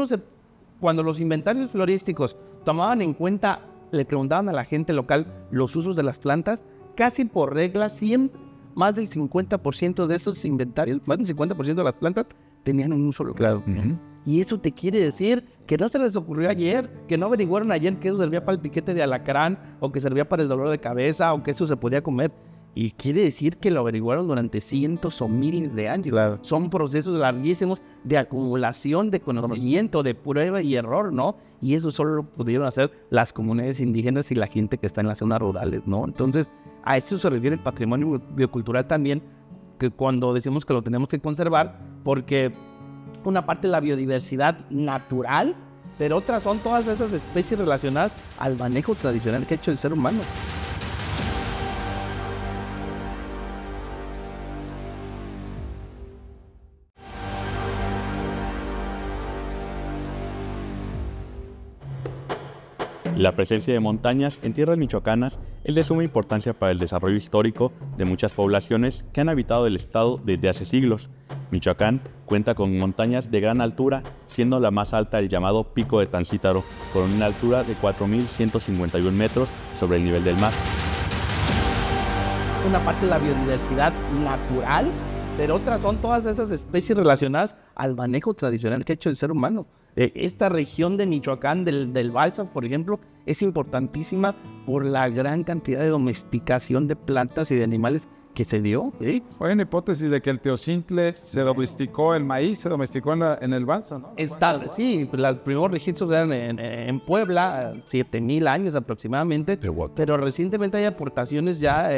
cuando los inventarios florísticos tomaban en cuenta, le preguntaban a la gente local los usos de las plantas, casi por regla siempre más del 50% de esos inventarios, más del 50% de las plantas tenían un uso local. Claro. Y eso te quiere decir que no se les ocurrió ayer, que no averiguaron ayer que eso servía para el piquete de alacrán, o que servía para el dolor de cabeza, o que eso se podía comer. Y quiere decir que lo averiguaron durante cientos o miles de años. Claro. Son procesos larguísimos de acumulación de conocimiento, de prueba y error, ¿no? Y eso solo lo pudieron hacer las comunidades indígenas y la gente que está en las zonas rurales, ¿no? Entonces, a eso se refiere el patrimonio biocultural también, que cuando decimos que lo tenemos que conservar, porque una parte de la biodiversidad natural, pero otras son todas esas especies relacionadas al manejo tradicional que ha hecho el ser humano. La presencia de montañas en tierras michoacanas es de suma importancia para el desarrollo histórico de muchas poblaciones que han habitado el estado desde hace siglos. Michoacán cuenta con montañas de gran altura, siendo la más alta el llamado Pico de Tancítaro, con una altura de 4.151 metros sobre el nivel del mar. Una parte de la biodiversidad natural, pero otras son todas esas especies relacionadas al manejo tradicional que ha hecho el ser humano. Esta región de Michoacán, del Balsas, por ejemplo, es importantísima por la gran cantidad de domesticación de plantas y de animales que se dio. ¿Sí? Hay una hipótesis de que el teocintle se domesticó, el maíz se domesticó en el Balsas, ¿no? Sí, los primeros registros eran en Puebla, 7,000 años aproximadamente, pero recientemente hay aportaciones ya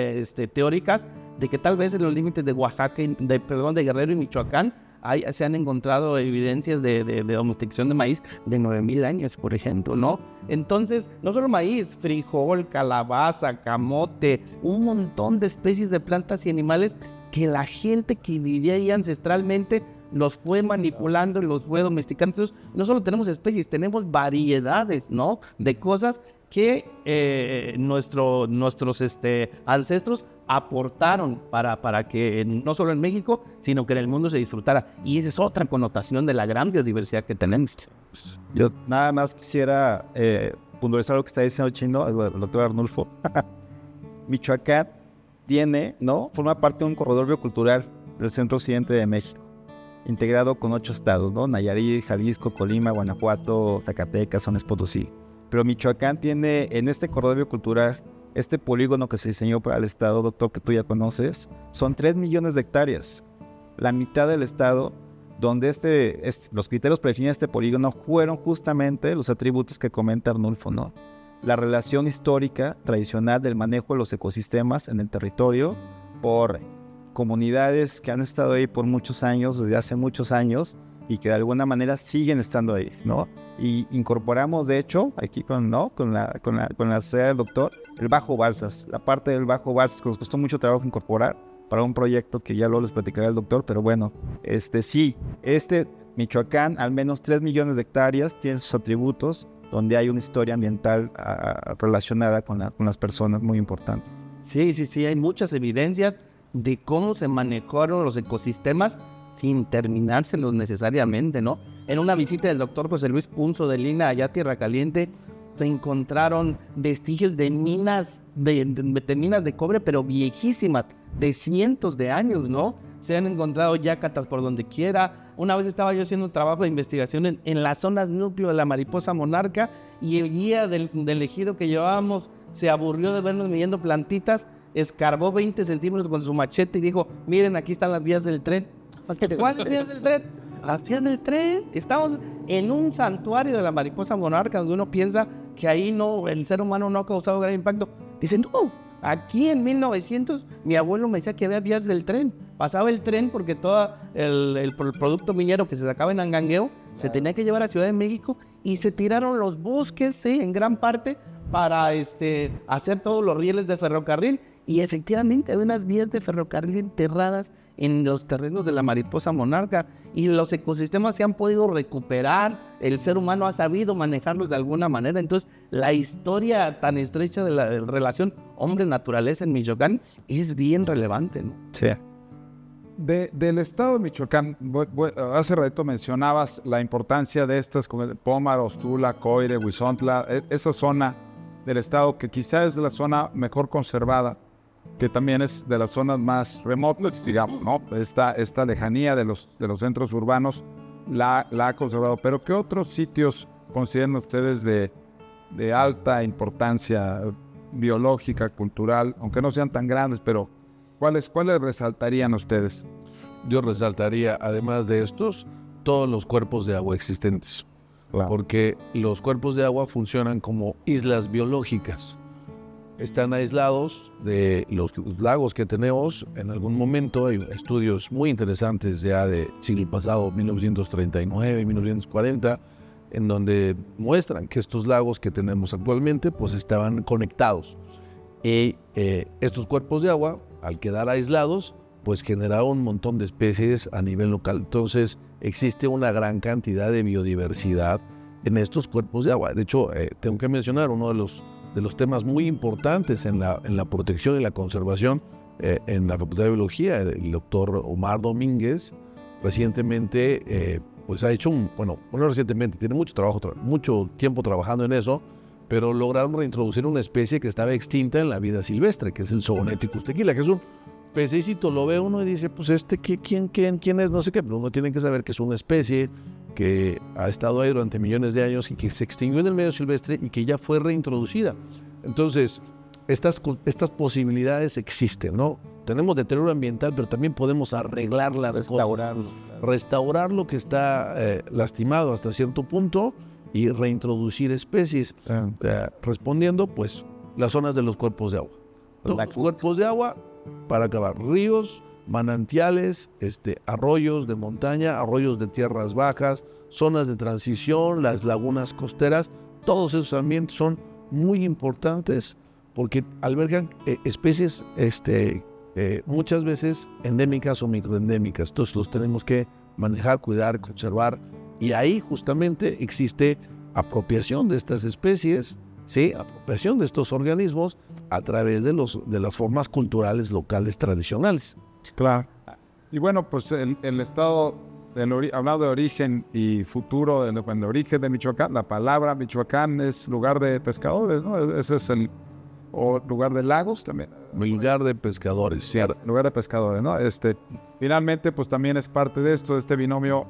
teóricas de que tal vez en los límites de Oaxaca, de Guerrero y Michoacán, se han encontrado evidencias de domesticación de maíz de 9,000 años, por ejemplo, ¿no? Entonces, no solo maíz, frijol, calabaza, camote, un montón de especies de plantas y animales que la gente que vivía ahí ancestralmente los fue manipulando y los fue domesticando. Entonces, no solo tenemos especies, tenemos variedades, ¿no? De cosas que nuestros ancestros aportaron para que no solo en México, sino que en el mundo se disfrutara. Y esa es otra connotación de la gran biodiversidad que tenemos. Yo nada más quisiera puntualizar lo que está diciendo Chino, el doctor Arnulfo. Michoacán forma parte de un corredor biocultural del centro occidente de México, integrado con 8 estados, ¿no? Nayarit, Jalisco, Colima, Guanajuato, Zacatecas, San Luis Potosí. Pero Michoacán tiene en este corredor biocultural Este polígono que se diseñó para el estado, doctor, que tú ya conoces, son 3 millones de hectáreas. La mitad del estado, donde los criterios para definir este polígono fueron justamente los atributos que comenta Arnulfo, ¿no? La relación histórica, tradicional del manejo de los ecosistemas en el territorio por comunidades que han estado ahí por muchos años, desde hace muchos años, y que de alguna manera siguen estando ahí, ¿no? Y incorporamos, de hecho, aquí con la sociedad del doctor, el Bajo Balsas, la parte del Bajo Balsas que nos costó mucho trabajo incorporar para un proyecto que ya luego les platicará el doctor, pero bueno, Michoacán, al menos 3 millones de hectáreas, tiene sus atributos, donde hay una historia ambiental relacionada con las personas muy importante. Sí, hay muchas evidencias de cómo se manejaron los ecosistemas sin terminárselos necesariamente, ¿no? En una visita del doctor José Luis Punzo de Lina, allá a Tierra Caliente, se encontraron vestigios de minas de cobre, pero viejísimas, de cientos de años, ¿no? Se han encontrado yácatas por donde quiera. Una vez estaba yo haciendo un trabajo de investigación en las zonas núcleo de la mariposa monarca, y el guía del ejido que llevábamos se aburrió de vernos midiendo plantitas, escarbó 20 centímetros con su machete y dijo: miren, aquí están las vías del tren. ¿Cuáles vías del tren? Las vías del tren. Estamos en un santuario de la mariposa monarca, donde uno piensa que ahí el ser humano no ha causado gran impacto. Dicen: no, aquí en 1900 mi abuelo me decía que había vías del tren. Pasaba el tren porque todo el producto minero que se sacaba en Angangueo se tenía que llevar a Ciudad de México, y se tiraron los bosques, ¿sí?, en gran parte para hacer todos los rieles de ferrocarril. Y efectivamente hay unas vías de ferrocarril enterradas en los terrenos de la mariposa monarca, y los ecosistemas se han podido recuperar, el ser humano ha sabido manejarlos de alguna manera. Entonces, la historia tan estrecha de la relación hombre-naturaleza en Michoacán es bien relevante, ¿no? Sí. Del estado de Michoacán, hace rato mencionabas la importancia de estas como Pómaros, Tula, Coire, Huizontla, esa zona del estado que quizás es la zona mejor conservada, que también es de las zonas más remotas, digamos, ¿no? Esta lejanía de los centros urbanos la ha conservado. Pero ¿qué otros sitios consideran ustedes de alta importancia biológica, cultural, aunque no sean tan grandes, pero ¿cuáles resaltarían ustedes? Yo resaltaría, además de estos, todos los cuerpos de agua existentes. Claro. Porque los cuerpos de agua funcionan como islas biológicas. Están aislados de los lagos que tenemos. En algún momento hay estudios muy interesantes ya de siglo pasado, 1939, 1940, en donde muestran que estos lagos que tenemos actualmente pues estaban conectados. Y estos cuerpos de agua, al quedar aislados, pues generaron un montón de especies a nivel local. Entonces existe una gran cantidad de biodiversidad en estos cuerpos de agua. De hecho, tengo que mencionar uno de los temas muy importantes en la protección y la conservación en la Facultad de Biología. El doctor Omar Domínguez recientemente pues ha hecho no recientemente, tiene mucho tiempo trabajando en eso, pero lograron reintroducir una especie que estaba extinta en la vida silvestre, que es el Zogoneticus tequila, que es un pececito. Lo ve uno y dice: pues ¿quién es? No sé qué, pero uno tiene que saber que es una especie que ha estado ahí durante millones de años y que se extinguió en el medio silvestre y que ya fue reintroducida. Entonces, estas posibilidades existen, ¿no? Tenemos deterioro ambiental, pero también podemos arreglar las cosas. Restaurar lo que está lastimado hasta cierto punto y reintroducir especies, respondiendo, pues, las zonas de los cuerpos de agua. Los cuerpos de agua, para acabar, ríos, manantiales, arroyos de montaña, arroyos de tierras bajas, zonas de transición, las lagunas costeras. Todos esos ambientes son muy importantes porque albergan especies muchas veces endémicas o microendémicas. Entonces los tenemos que manejar, cuidar, conservar, y ahí justamente existe apropiación de estas especies, ¿sí? Apropiación de estos organismos a través de las formas culturales locales tradicionales. Claro. Y bueno, pues el estado, hablando de origen y futuro, de origen de Michoacán, la palabra Michoacán es lugar de pescadores, ¿no? Ese es o lugar de lagos también. Lugar de pescadores, sí. Lugar de pescadores, ¿no? Finalmente, pues también es parte de esto, de este binomio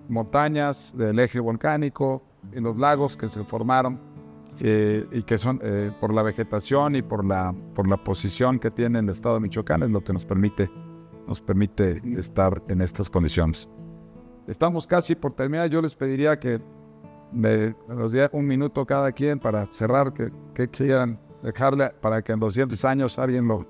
montañas, del eje volcánico y los lagos que se formaron y que son por la vegetación y por la posición que tiene el estado de Michoacán, es lo que nos permite estar en estas condiciones. Estamos casi por terminar. Yo les pediría que nos diera un minuto cada quien para cerrar, que quieran dejarle para que en 200 años alguien lo...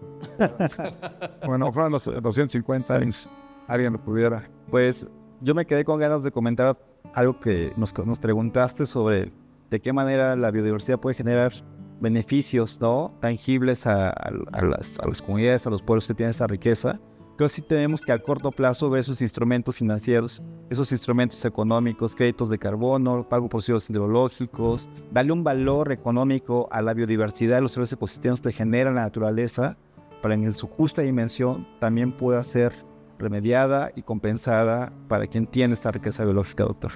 bueno, fueron los 250 años, alguien lo pudiera. Pues yo me quedé con ganas de comentar algo que nos preguntaste sobre de qué manera la biodiversidad puede generar beneficios, ¿no?, tangibles a las comunidades, a los pueblos que tienen esta riqueza. Creo que sí tenemos que a corto plazo ver esos instrumentos financieros, esos instrumentos económicos, créditos de carbono, pago por residuos hidrológicos, darle un valor económico a la biodiversidad, a los servicios ecosistemas que genera la naturaleza, para que en su justa dimensión también pueda ser remediada y compensada para quien tiene esta riqueza biológica, doctor.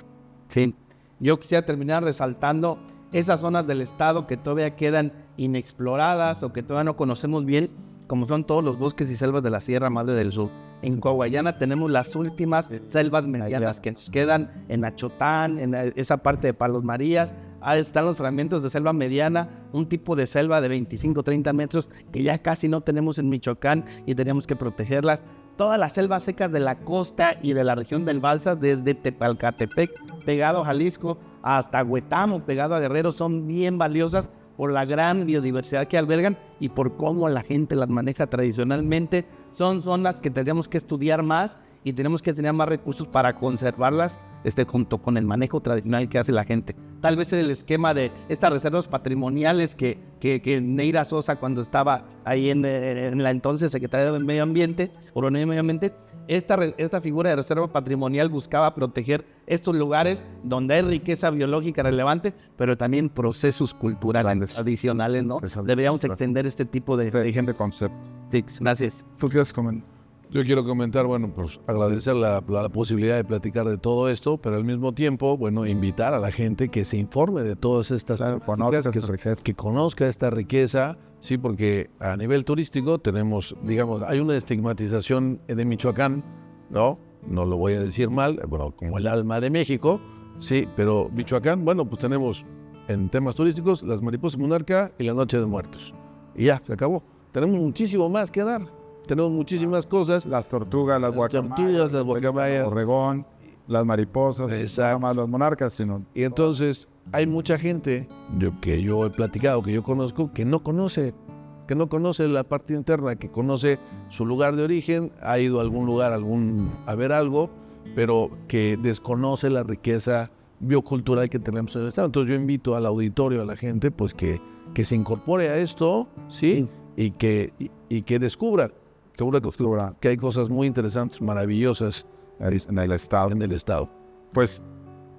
Sí, yo quisiera terminar resaltando esas zonas del estado que todavía quedan inexploradas o que todavía no conocemos bien, como son todos los bosques y selvas de la Sierra Madre del Sur. En Coahuayana tenemos las últimas selvas medianas que nos quedan en Achotán, en esa parte de Palos Marías. Ahí están los fragmentos de selva mediana, un tipo de selva de 25-30 metros que ya casi no tenemos en Michoacán y tenemos que protegerlas. Todas las selvas secas de la costa y de la región del Balsas, desde Tepalcatepec, pegado a Jalisco, hasta Huetamo, pegado a Guerrero, son bien valiosas por la gran biodiversidad que albergan y por cómo la gente las maneja tradicionalmente. Son zonas que tendríamos que estudiar más y tenemos que tener más recursos para conservarlas junto con el manejo tradicional que hace la gente. Tal vez el esquema de estas reservas patrimoniales que Neira Sosa, cuando estaba ahí en la entonces Secretaría de Medio Ambiente, Oronomía y Medio Ambiente, esta figura de reserva patrimonial buscaba proteger estos lugares donde hay riqueza biológica relevante, pero también procesos culturales adicionales, ¿no? Deberíamos extender este tipo de concepto. tics. Gracias. ¿Tú quieres comentar? Yo quiero comentar, bueno, pues agradecer la posibilidad de platicar de todo esto, pero al mismo tiempo, bueno, invitar a la gente que se informe de todas estas prácticas, que conozca esta riqueza, sí, porque a nivel turístico tenemos, digamos, hay una estigmatización de Michoacán, ¿no? No lo voy a decir mal, bueno, como el alma de México, sí, pero Michoacán, bueno, pues tenemos en temas turísticos las mariposas monarca y la Noche de Muertos. Y ya, se acabó. Tenemos muchísimo más que dar. Tenemos muchísimas cosas. Las tortugas, las guacamayas, Orregón, las mariposas, no más los monarcas, sino... Y entonces hay mucha gente que yo he platicado, que yo conozco, que no conoce la parte interna, que conoce su lugar de origen, ha ido a algún lugar a ver algo, pero que desconoce la riqueza biocultural que tenemos en el estado. Entonces yo invito al auditorio, a la gente, pues que se incorpore a esto, ¿sí? Y que descubra que hay cosas muy interesantes, maravillosas en el estado. Pues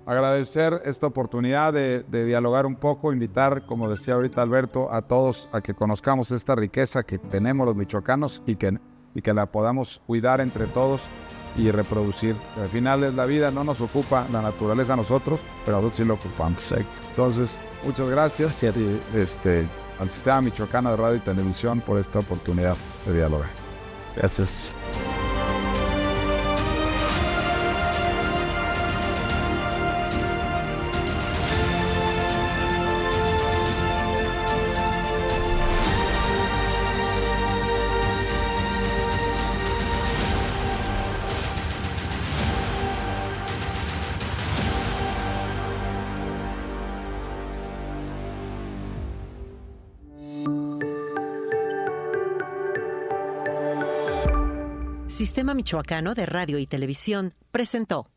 agradecer esta oportunidad de dialogar un poco, invitar, como decía ahorita Alberto, a todos a que conozcamos esta riqueza que tenemos los michoacanos y que la podamos cuidar entre todos y reproducir. Al final es la vida, no nos ocupa la naturaleza a nosotros, pero nosotros sí lo ocupamos. Entonces, muchas gracias al Sistema Michoacano de Radio y Televisión por esta oportunidad de dialogar. Gracias. Sistema Michoacano de Radio y Televisión presentó